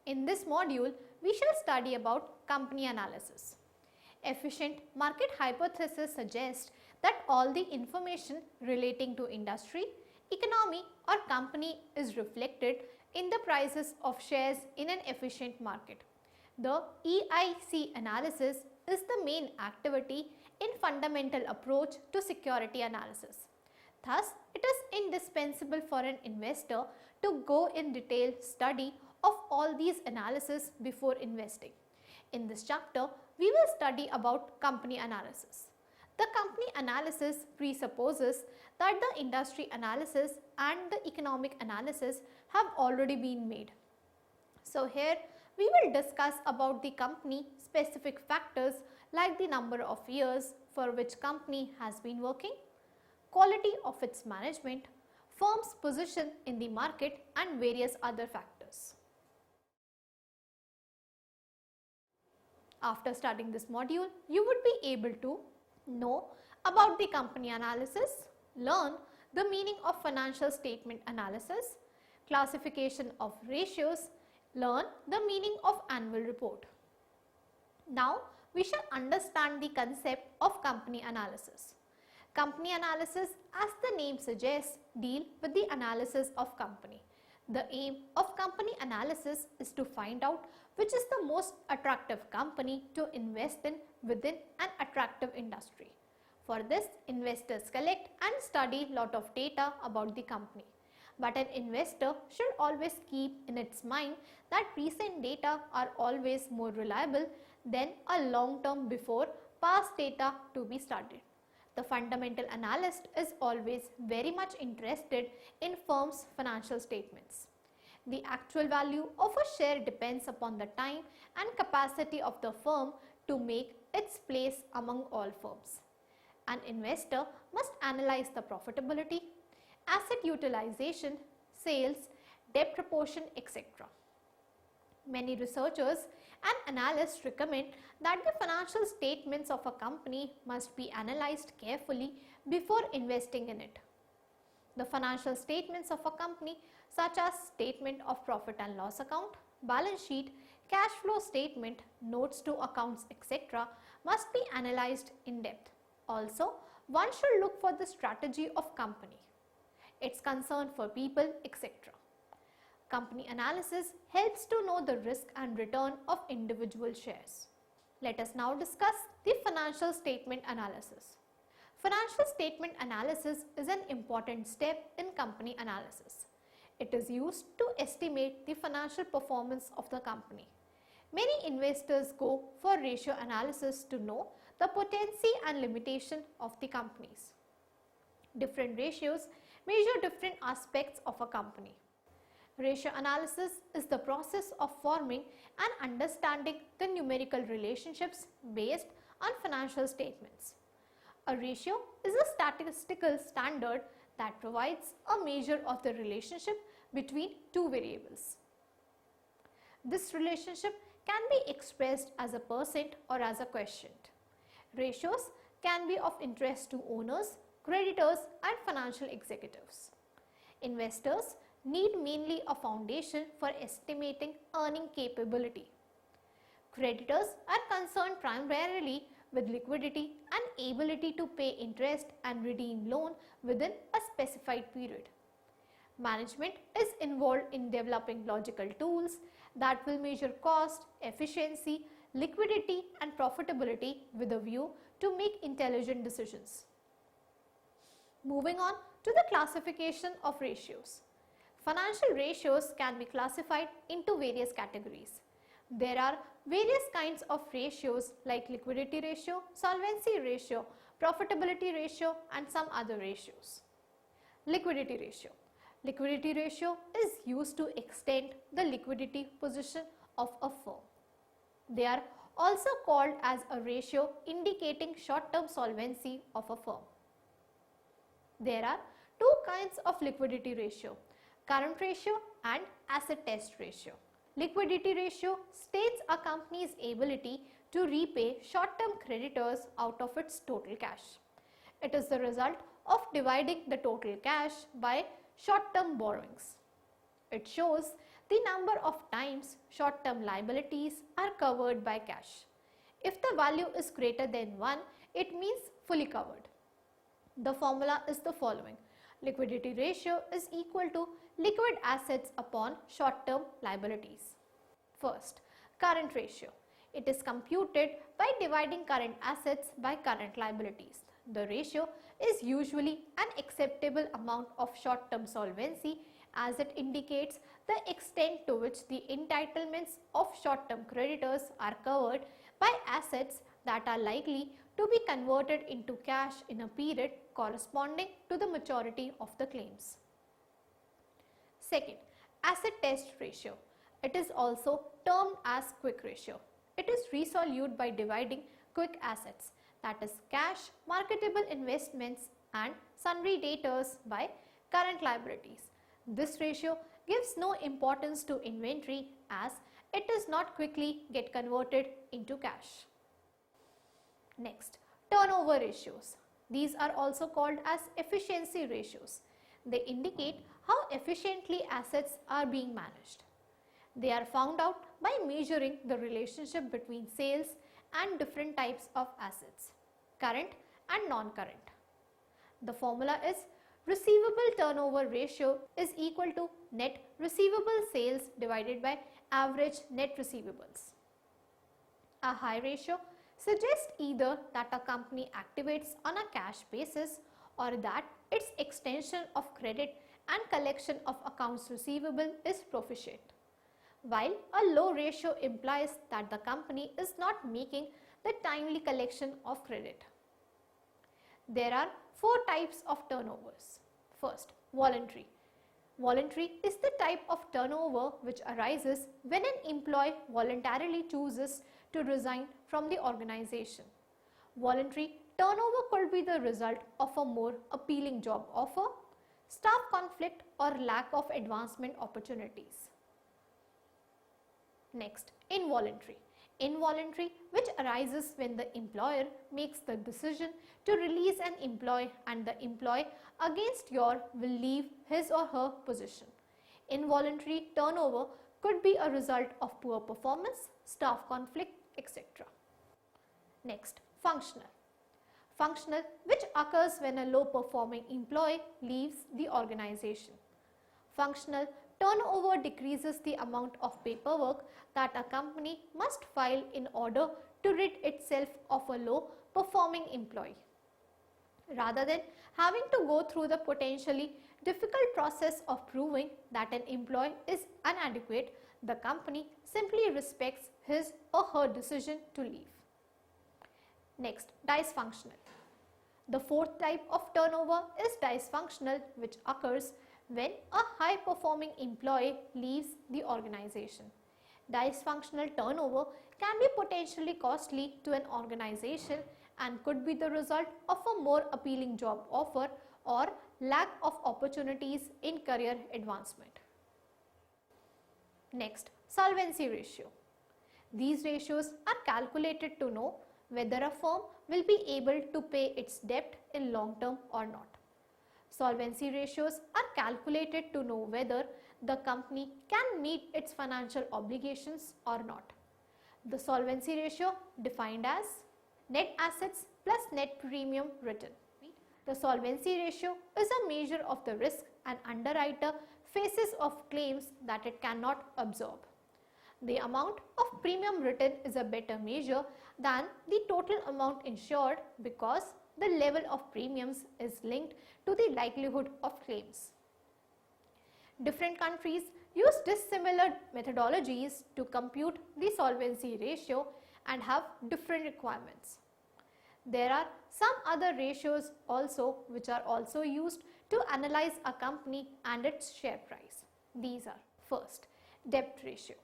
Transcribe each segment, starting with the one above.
In this module, we shall study about company analysis. Efficient market hypothesis suggests that all the information relating to industry, economy or company is reflected in the prices of shares in an efficient market. The EIC analysis is the main activity in fundamental approach to security analysis. Thus, it is indispensable for an investor to go in detail study of all these analysis before investing. In this chapter, we will study about company analysis. The company analysis presupposes that the industry analysis and the economic analysis have already been made. So here we will discuss about the company specific factors like the number of years for which company has been working, quality of its management, firm's position in the market and various other factors. After studying this module, you would be able to know about the company analysis, learn the meaning of financial statement analysis, classification of ratios, learn the meaning of annual report. Now, we shall understand the concept of company analysis. Company analysis, as the name suggests, deal with the analysis of company. The aim of company analysis is to find out which is the most attractive company to invest in within an attractive industry. For this, investors collect and study lot of data about the company. But an investor should always keep in its mind that recent data are always more reliable than a long term before past data to be studied. The fundamental analyst is always very much interested in firm's financial statements. The actual value of a share depends upon the time and capacity of the firm to make its place among all firms. An investor must analyze the profitability, asset utilization, sales, debt proportion, etc. Many researchers and analysts recommend that the financial statements of a company must be analyzed carefully before investing in it. The financial statements of a company such as statement of profit and loss account, balance sheet, cash flow statement, notes to accounts, etc. must be analyzed in depth. Also, one should look for the strategy of company, its concern for people, etc. Company analysis helps to know the risk and return of individual shares. Let us now discuss the financial statement analysis. Financial statement analysis is an important step in company analysis. It is used to estimate the financial performance of the company. Many investors go for ratio analysis to know the potency and limitation of the companies. Different ratios measure different aspects of a company. Ratio analysis is the process of forming and understanding the numerical relationships based on financial statements. A ratio is a statistical standard that provides a measure of the relationship between two variables. This relationship can be expressed as a percent or as a quotient. Ratios can be of interest to owners, creditors and financial executives. Investors need mainly a foundation for estimating earning capability. Creditors are concerned primarily with liquidity and ability to pay interest and redeem loan within a specified period. Management is involved in developing logical tools that will measure cost, efficiency, liquidity and profitability with a view to make intelligent decisions. Moving on to the classification of ratios. Financial ratios can be classified into various categories. There are various kinds of ratios like liquidity ratio, solvency ratio, profitability ratio and some other ratios. Liquidity ratio. Liquidity ratio is used to extend the liquidity position of a firm. They are also called as a ratio indicating short-term solvency of a firm. There are two kinds of liquidity ratio, current ratio and asset test ratio. Liquidity ratio states a company's ability to repay short-term creditors out of its total cash. It is the result of dividing the total cash by short-term borrowings. It shows the number of times short-term liabilities are covered by cash. If the value is greater than 1, it means fully covered. The formula is the following. Liquidity ratio is equal to liquid assets upon short-term liabilities. First, current ratio. It is computed by dividing current assets by current liabilities. The ratio is usually an acceptable amount of short-term solvency as it indicates the extent to which the entitlements of short-term creditors are covered by assets that are likely to be converted into cash in a period corresponding to the maturity of the claims. Second, asset test ratio. It is also termed as quick ratio. It is resolved by dividing quick assets, that is cash, marketable investments and sundry debtors by current liabilities. This ratio gives no importance to inventory as it does not quickly get converted into cash. Next, turnover ratios. These are also called as efficiency ratios. They indicate how efficiently assets are being managed. They are found out by measuring the relationship between sales and different types of assets, current and non-current. The formula is receivable turnover ratio is equal to net receivable sales divided by average net receivables. A high ratio suggests either that a company activates on a cash basis or that its extension of credit and collection of accounts receivable is proficient, while a low ratio implies that the company is not making the timely collection of credit. There are 4 types of turnovers. First, voluntary. Voluntary is the type of turnover which arises when an employee voluntarily chooses to resign from the organization. Voluntary turnover could be the result of a more appealing job offer, staff conflict or lack of advancement opportunities. Next, involuntary. Involuntary, which arises when the employer makes the decision to release an employee and the employee against your will leave his or her position. Involuntary turnover could be a result of poor performance, staff conflict, etc. Next, functional. Functional, which occurs when a low performing employee leaves the organization. Functional turnover decreases the amount of paperwork that a company must file in order to rid itself of a low performing employee. Rather than having to go through the potentially difficult process of proving that an employee is inadequate, the company simply respects his or her decision to leave. Next, dysfunctional. The 4th type of turnover is dysfunctional, which occurs when a high performing employee leaves the organization. Dysfunctional turnover can be potentially costly to an organization and could be the result of a more appealing job offer or lack of opportunities in career advancement. Next, solvency ratio. These ratios are calculated to know whether a firm will be able to pay its debt in long term or not. Solvency ratios are calculated to know whether the company can meet its financial obligations or not. The solvency ratio defined as net assets plus net premium written. The solvency ratio is a measure of the risk an underwriter faces of claims that it cannot absorb. The amount of premium written is a better measure than the total amount insured because the level of premiums is linked to the likelihood of claims. Different countries use dissimilar methodologies to compute the solvency ratio and have different requirements. There are some other ratios also which are also used to analyze a company and its share price. These are: first, debt ratio.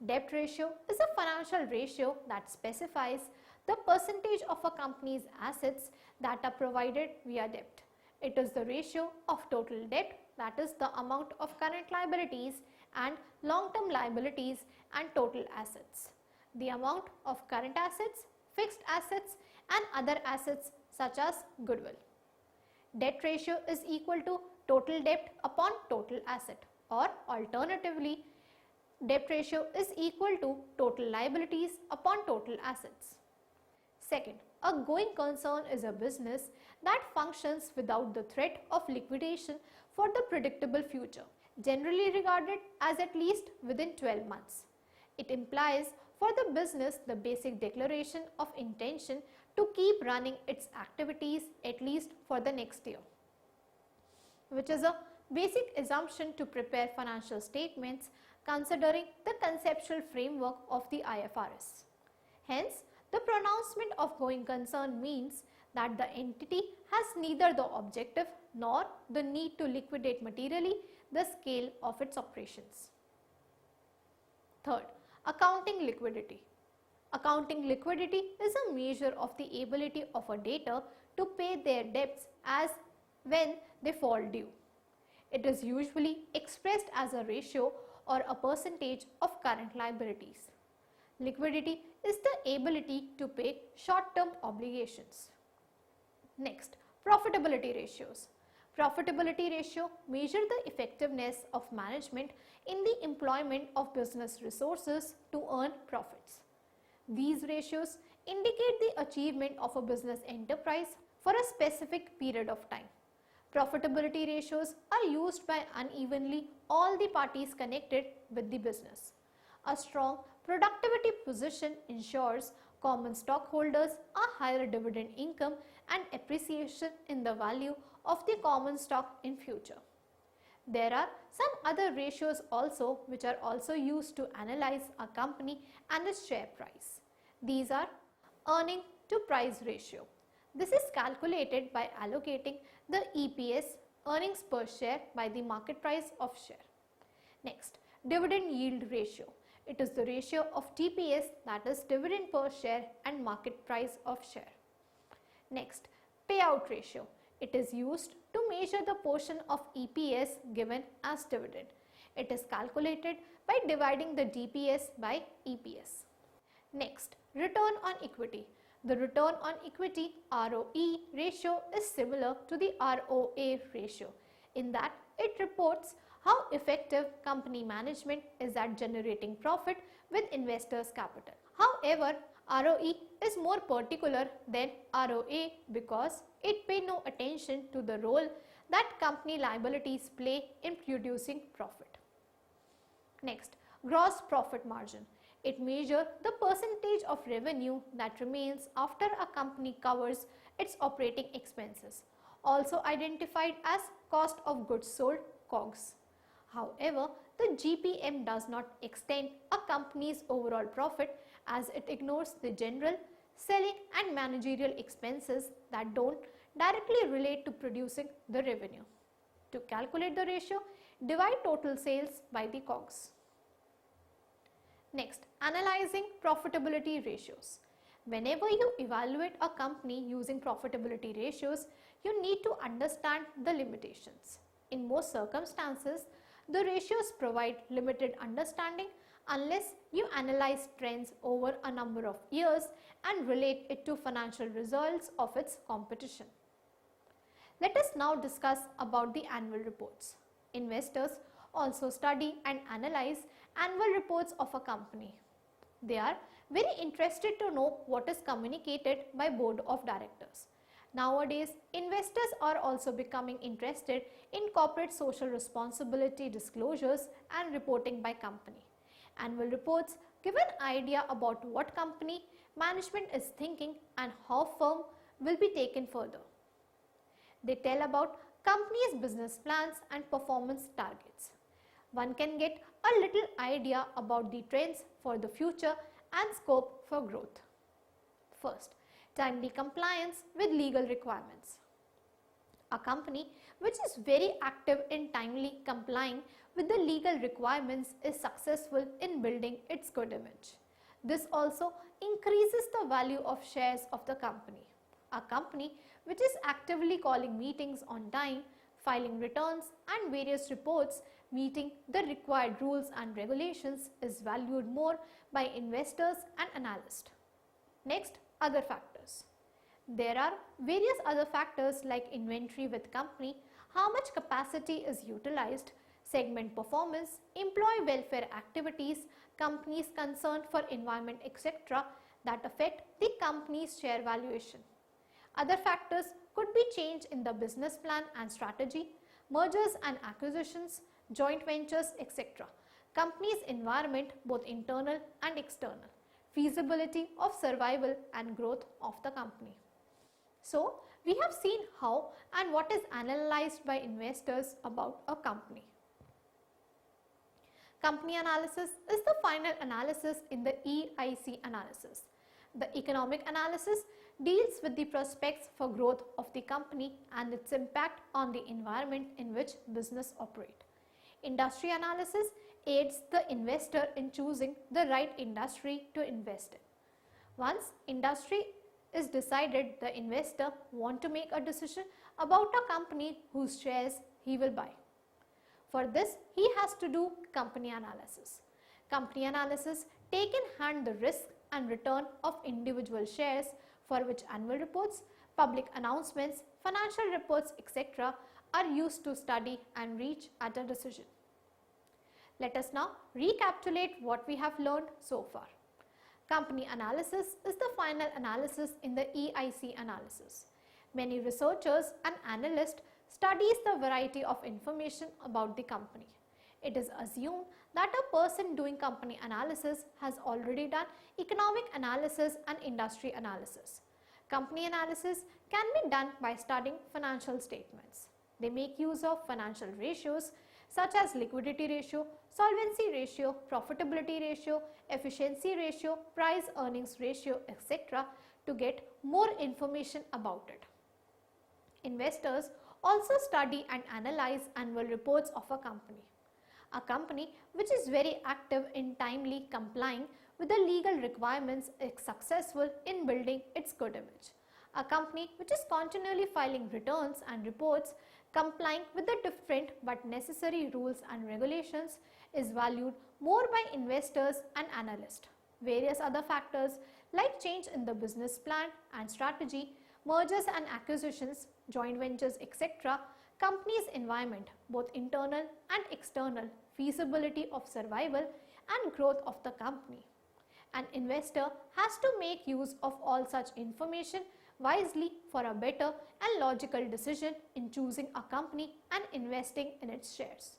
Debt ratio is a financial ratio that specifies the percentage of a company's assets that are provided via debt. It is the ratio of total debt, that is the amount of current liabilities and long-term liabilities and total assets. The amount of current assets, fixed assets and other assets such as goodwill. Debt ratio is equal to total debt upon total asset, or alternatively, debt ratio is equal to total liabilities upon total assets. Second, a going concern is a business that functions without the threat of liquidation for the predictable future, generally regarded as at least within 12 months. It implies for the business the basic declaration of intention to keep running its activities at least for the next year, which is a basic assumption to prepare financial statements considering the conceptual framework of the IFRS. Hence, the pronouncement of going concern means that the entity has neither the objective nor the need to liquidate materially the scale of its operations. Third, accounting liquidity. Accounting liquidity is a measure of the ability of a debtor to pay their debts as when they fall due. It is usually expressed as a ratio or a percentage of current liabilities. Liquidity is the ability to pay short-term obligations. Next, profitability ratios. Profitability ratio measure the effectiveness of management in the employment of business resources to earn profits. These ratios indicate the achievement of a business enterprise for a specific period of time. Profitability ratios are used by unevenly all the parties connected with the business. A strong productivity position ensures common stockholders a higher dividend income and appreciation in the value of the common stock in future. There are some other ratios also which are also used to analyze a company and its share price. These are earning to price ratio. This is calculated by allocating the EPS, earnings per share, by the market price of share. Next, dividend yield ratio. It is the ratio of DPS, that is dividend per share, and market price of share. Next, payout ratio. It is used to measure the portion of EPS given as dividend. It is calculated by dividing the DPS by EPS. Next, return on equity. The return on equity ROE ratio is similar to the ROA ratio in that it reports how effective company management is at generating profit with investors' capital. However, ROE is more particular than ROA because it pays no attention to the role that company liabilities play in producing profit. Next, gross profit margin. It measures the percentage of revenue that remains after a company covers its operating expenses, also identified as cost of goods sold (COGS). However, the GPM does not extend a company's overall profit as it ignores the general, selling and managerial expenses that don't directly relate to producing the revenue. To calculate the ratio, divide total sales by the COGS. Next, analyzing profitability ratios. Whenever you evaluate a company using profitability ratios, you need to understand the limitations. In most circumstances, the ratios provide limited understanding unless you analyze trends over a number of years and relate it to financial results of its competition. Let us now discuss about the annual reports. Investors also study and analyze annual reports of a company. They are very interested to know what is communicated by board of directors. Nowadays, investors are also becoming interested in corporate social responsibility disclosures and reporting by company. Annual reports give an idea about what company management is thinking and how firm will be taken further. They tell about company's business plans and performance targets. One can get a little idea about the trends for the future and scope for growth. First, timely compliance with legal requirements. A company which is very active in timely complying with the legal requirements is successful in building its good image. This also increases the value of shares of the company. A company which is actively calling meetings on time, filing returns and various reports meeting the required rules and regulations is valued more by investors and analysts. Next, other factors. There are various other factors like inventory with company, how much capacity is utilized, segment performance, employee welfare activities, companies concerned for environment, etc. that affect the company's share valuation. Other factors could be change in the business plan and strategy, mergers and acquisitions, joint ventures, etc. Company's environment, both internal and external, feasibility of survival and growth of the company. So, we have seen how and what is analyzed by investors about a company. Company analysis is the final analysis in the EIC analysis. The economic analysis deals with the prospects for growth of the company and its impact on the environment in which business operates. Industry analysis aids the investor in choosing the right industry to invest in. Once industry is decided, the investor wants to make a decision about a company whose shares he will buy. For this, he has to do company analysis. Company analysis take in hand the risk and return of individual shares, for which annual reports, public announcements, financial reports, etc. are used to study and reach at a decision. Let us now recapitulate what we have learned so far. Company analysis is the final analysis in the EIC analysis. Many researchers and analysts studies the variety of information about the company. It is assumed that a person doing company analysis has already done economic analysis and industry analysis. Company analysis can be done by studying financial statements. They make use of financial ratios such as liquidity ratio, solvency ratio, profitability ratio, efficiency ratio, price earnings ratio, etc. to get more information about it. Investors also study and analyze annual reports of a company. A company which is very active in timely complying with the legal requirements is successful in building its good image. A company which is continually filing returns and reports complying with the different but necessary rules and regulations is valued more by investors and analysts. Various other factors like change in the business plan and strategy, mergers and acquisitions, joint ventures, etc., company's environment, both internal and external, feasibility of survival and growth of the company. An investor has to make use of all such information wisely for a better and logical decision in choosing a company and investing in its shares.